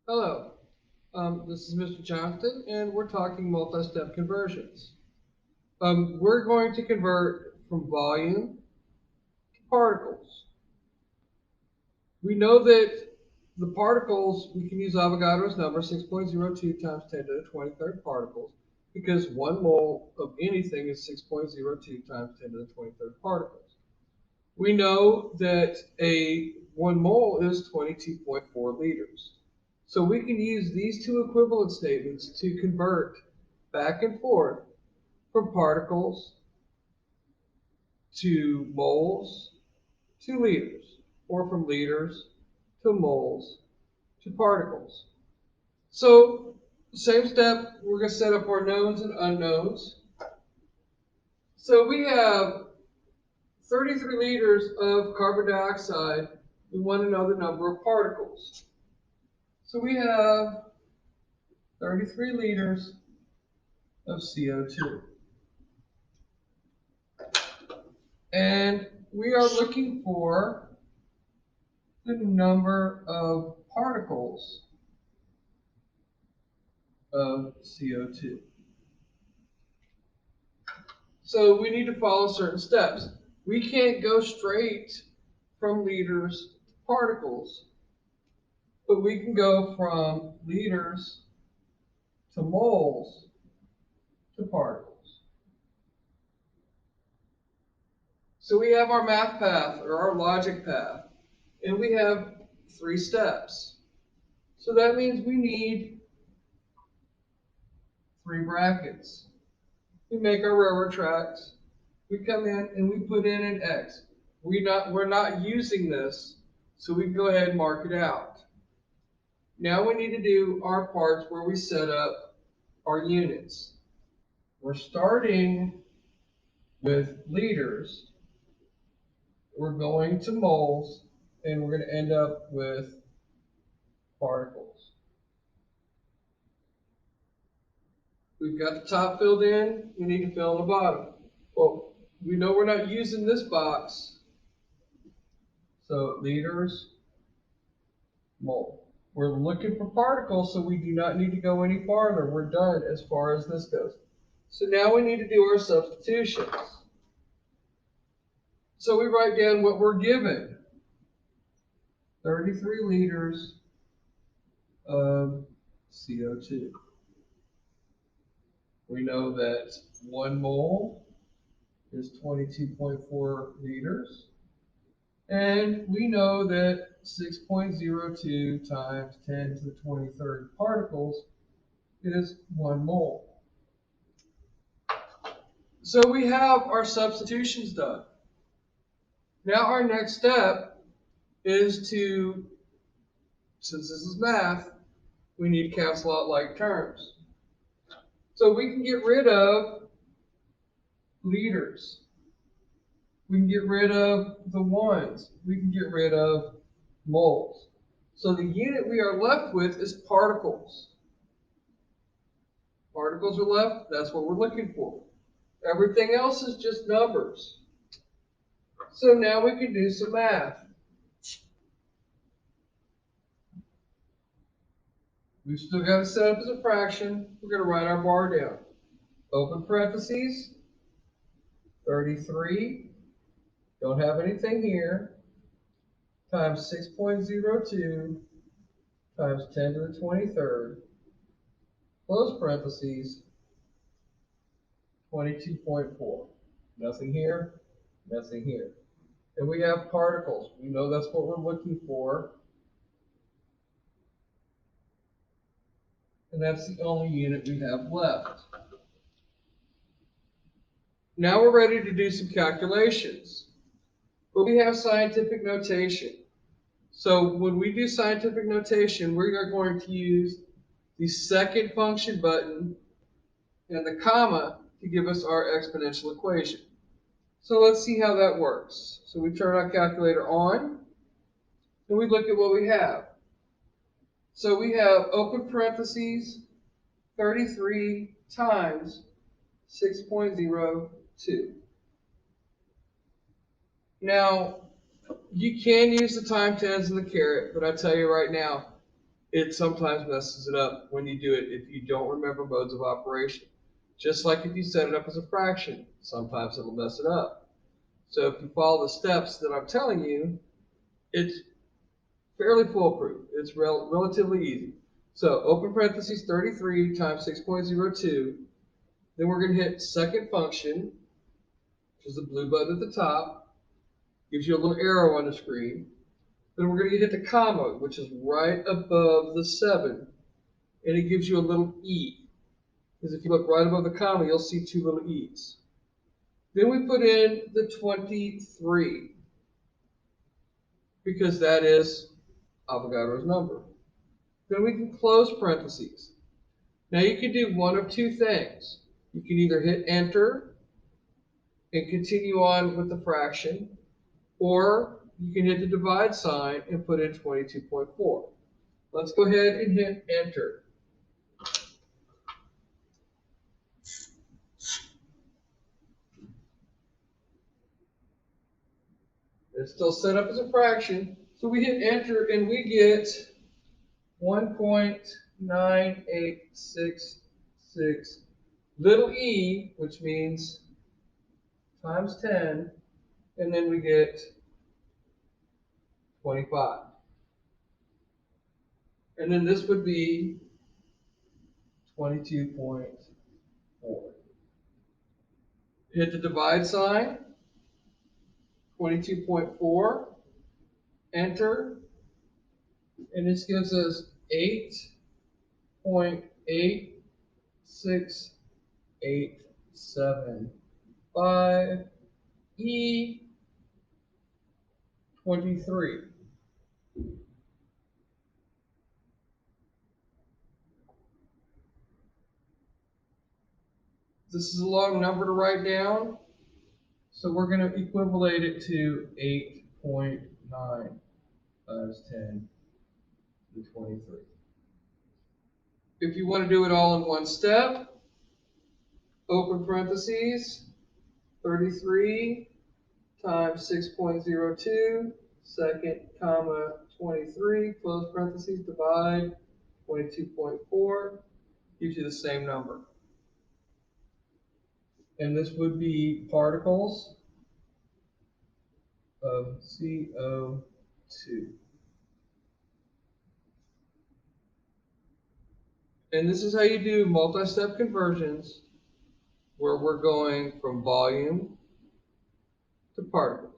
Hello, this is Mr. Johnston, and we're talking multi-step conversions. We're going to convert from volume to particles. We know that the particles, we can use Avogadro's number, 6.02 times 10 to the 23rd particles, because 1 mole of anything is 6.02 times 10 to the 23rd particles. We know that a 1 mole is 22.4 liters. So we can use these two equivalent statements to convert back and forth from particles to moles to liters, or from liters to moles to particles. So, same step, we're going to set up our knowns and unknowns. So we have 33 liters of carbon dioxide. We want to know the number of particles. So we have 33 liters of CO2. And we are looking for the number of particles of CO2. So we need to follow certain steps. We can't go straight from liters to particles, but we can go from liters to moles to particles. So we have our math path or our logic path, and we have 3 steps. So that means we need 3 brackets. We make our railroad tracks. We come in and we put in an X. We're not using this, so we can go ahead and mark it out. Now we need to do our parts where we set up our units. We're starting with liters. We're going to moles, and we're going to end up with particles. We've got the top filled in. We need to fill in the bottom. Well, we know we're not using this box, so liters, mole. We're looking for particles, so we do not need to go any farther. We're done as far as this goes. So now we need to do our substitutions. So we write down what we're given. 33 liters of CO2. We know that 1 mole is 22.4 liters. And we know that 6.02 times 10 to the 23rd particles is 1 mole. So we have our substitutions done. Now our next step is to, since this is math, we need to cancel out like terms. So we can get rid of liters. We can get rid of the ones. We can get rid of moles. So the unit we are left with is particles. Particles are left, that's what we're looking for. Everything else is just numbers. So now we can do some math. We've still got to set up as a fraction. We're going to write our bar down. Open parentheses, 33, don't have anything here, times 6.02 times 10 to the 23rd, close parentheses, 22.4. Nothing here, nothing here. And we have particles. We know that's what we're looking for. And that's the only unit we have left. Now we're ready to do some calculations. But we have scientific notation. So when we do scientific notation, we are going to use the second function button and the comma to give us our exponential equation. So let's see how that works. So we turn our calculator on, and we look at what we have. So we have open parentheses, 33 times 6.02. Now, you can use the time tens and the caret, but I tell you right now, it sometimes messes it up when you do it if you don't remember modes of operation. Just like if you set it up as a fraction, sometimes it'll mess it up. So if you follow the steps that I'm telling you, it's fairly foolproof. It's relatively easy. So open parentheses 33 times 6.02. Then we're going to hit second function, which is the blue button at the top. Gives you a little arrow on the screen. Then we're going to hit the comma, which is right above the 7. And it gives you a little E. Because if you look right above the comma, you'll see two little E's. Then we put in the 23, because that is Avogadro's number. Then we can close parentheses. Now you can do one of two things. You can either hit enter and continue on with the fraction, or you can hit the divide sign and put in 22.4. Let's go ahead and hit enter. It's still set up as a fraction, so we hit enter and we get 1.9866 little e, which means times 10, and then we get 25. And then this would be 22.4. Hit the divide sign, 22.4, enter, and this gives us 8.86875 E23. This is a long number to write down, so we're going to equivalent it to 8.9 times 10 to the 23. If you want to do it all in one step, open parentheses, 33 times 6.02, second comma 23, close parentheses, divide 22.4, gives you the same number. And this would be particles of CO2. And this is how you do multi-step conversions, where we're going from volume to particles.